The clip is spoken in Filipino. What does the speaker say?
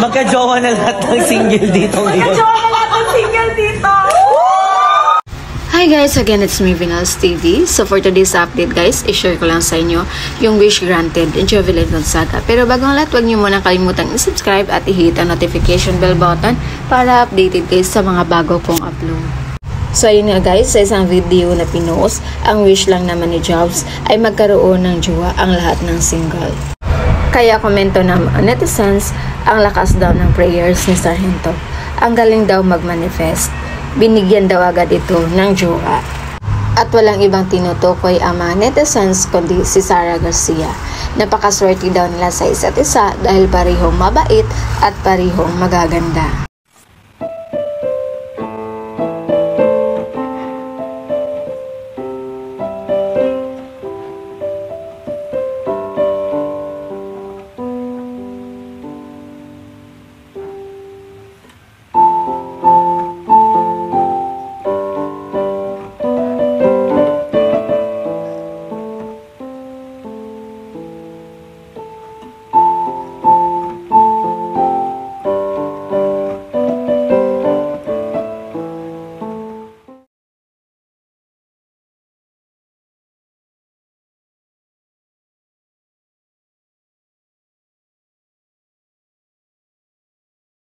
Magka-jowa na lahat ng single dito ngayon. Magka-jowa na lahat ng single dito. Hi guys, again it's me Vinals TV. So for today's update guys, i-share ko lang sa inyo yung wish granted in Jovelyn Gonzaga. Pero bago ang lahat, huwag niyo muna kalimutang i-subscribe at i-hit ang notification bell button para updated guys sa mga bago kong upload. So ayun nga guys, sa isang video na pinost, ang wish lang naman ni Jobs ay magkaroon ng jowa ang lahat ng single. Kaya komento ng netizens, ang lakas daw ng prayers ni Sargento. Ang galing daw mag-manifest. Binigyan daw agad ito ng jowa. At walang ibang tinutukoy ang mga netizens kundi si Sara Garcia. Napakaswerte daw nila sa isa't isa dahil parehong mabait at parehong magaganda.